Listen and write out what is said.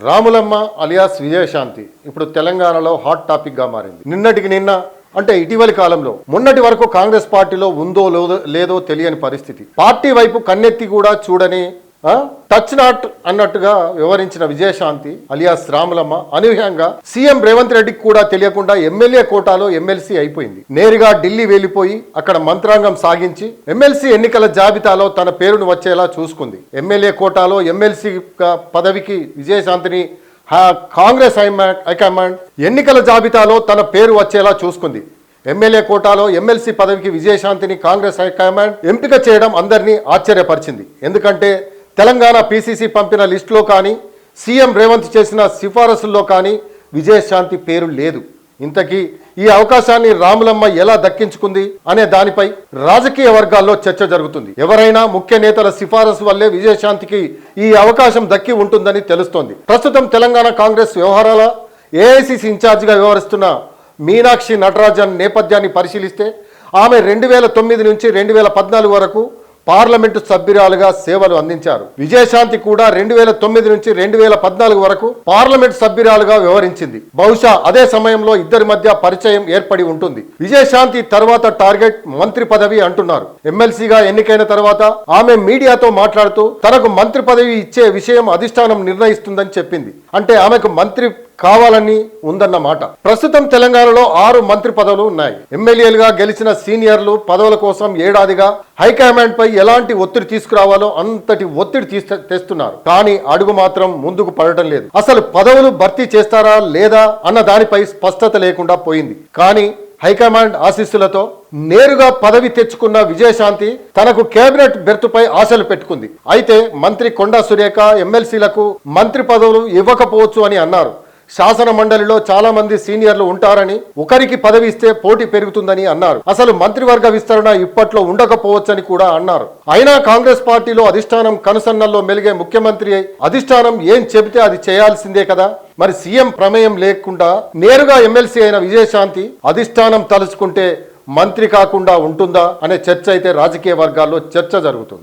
Ramulamma alias Vijayashanti ఇప్పుడు తెలంగాణలో hot topic గా మారింది. నిన్నటికి నిన్న అంటే ఇటీవలి కాలంలో మొన్నటి వరకు కాంగ్రెస్ పార్టీలో ఉందో లేదో తెలియని పరిస్థితి. పార్టీ వైపు కన్నెత్తి కూడా చూడని టచ్ నాట్ అన్నట్టుగా వివరించిన విజయశాంతి అలియాస్ రాములమ్మ అనూహ్యంగా సీఎం రేవంత్ రెడ్డికి కూడా తెలియకుండా ఎమ్మెల్యే కోటాలో ఎమ్మెల్సీ అయిపోయింది. నేరుగా ఢిల్లీ వెళ్లిపోయి అక్కడ మంత్రాంగం సాగించి ఎమ్మెల్సీ ఎన్నికల జాబితాలో తన పేరును వచ్చేలా చూసుకుంది. ఎమ్మెల్యే కోటాలో ఎమ్మెల్సీ పదవికి విజయశాంతిని కాంగ్రెస్ హైకమాండ్ ఎన్నికల జాబితాలో తన పేరు వచ్చేలా చూసుకుంది. ఎమ్మెల్యే కోటాలో ఎమ్మెల్సీ పదవికి విజయశాంతిని కాంగ్రెస్ హైకమాండ్ ఎంపిక చేయడం అందరినీ ఆశ్చర్యపరిచింది. ఎందుకంటే తెలంగాణ పీసీసీ పంపిన లిస్టులో కానీ సీఎం రేవంత్ చేసిన సిఫారసుల్లో కానీ విజయశాంతి పేరు లేదు. ఇంతకీ ఈ అవకాశాన్ని రాములమ్మ ఎలా దక్కించుకుంది అనే దానిపై రాజకీయ వర్గాల్లో చర్చ జరుగుతుంది. ఎవరైనా ముఖ్య నేతల సిఫారసు వల్లే విజయశాంతికి ఈ అవకాశం దక్కి ఉంటుందని తెలుస్తోంది. ప్రస్తుతం తెలంగాణ కాంగ్రెస్ వ్యవహారాల ఏఐసీసీ ఇన్ఛార్జిగా వ్యవహరిస్తున్న మీనాక్షి నటరాజన్ నేపథ్యాన్ని పరిశీలిస్తే ఆమె 2009 నుంచి 2014 వరకు పార్లమెంటు సభ్యురాలుగా సేవలు అందించారు. విజయశాంతి కూడా 2009 నుంచి 2014 వరకు పార్లమెంటు సభ్యురాలుగా వ్యవహరించింది. బహుశా అదే సమయంలో ఇద్దరి మధ్య పరిచయం ఏర్పడి ఉంటుంది. విజయశాంతి తర్వాత టార్గెట్ మంత్రి పదవి అంటున్నారు. ఎమ్మెల్సీగా ఎన్నికైన తర్వాత ఆమె మీడియాతో మాట్లాడుతూ తనకు మంత్రి పదవి ఇచ్చే విషయం అధిష్టానం నిర్ణయిస్తుందని చెప్పింది. అంటే ఆమెకు మంత్రి కావాలని ఉందన్నమాట. ప్రస్తుతం తెలంగాణలో 6 మంత్రి పదవులు ఉన్నాయి. ఎమ్మెల్యేలుగా గెలిచిన సీనియర్లు పదవుల కోసం ఏడాదిగా హైకమాండ్ పై ఎలాంటి ఒత్తిడి తీసుకురావాలో అంతటి ఒత్తిడి తెస్తున్నారు. కానీ అడుగు మాత్రం ముందుకు పడటం లేదు. అసలు పదవులు భర్తీ చేస్తారా లేదా అన్న దానిపై స్పష్టత లేకుండా పోయింది. కానీ హైకమాండ్ ఆశీస్సులతో నేరుగా పదవి తెచ్చుకున్న విజయశాంతి తనకు కేబినెట్ బెర్తుపై ఆశలు పెట్టుకుంది. అయితే మంత్రి కొండా సురేఖ ఎమ్మెల్సీలకు మంత్రి పదవులు ఇవ్వకపోవచ్చు అని అన్నారు. శాసన మండలిలో చాలా మంది సీనియర్లు ఉంటారని ఒకరికి పదవి ఇస్తే పోటీ పెరుగుతుందని అన్నారు. అసలు మంత్రివర్గ విస్తరణ ఇప్పట్లో ఉండకపోవచ్చని కూడా అన్నారు. అయినా కాంగ్రెస్ పార్టీలో అధిష్టానం కనుసన్నల్లో మెలిగే ముఖ్యమంత్రి అధిష్టానం ఏం చెబితే అది చేయాల్సిందే కదా. మరి సీఎం ప్రమేయం లేకుండా నేరుగా ఎమ్మెల్సీ అయిన విజయశాంతి అధిష్టానం తలుచుకుంటే మంత్రి కాకుండా ఉంటుందా అనే చర్చ అయితే రాజకీయ వర్గాల్లో చర్చ జరుగుతుంది.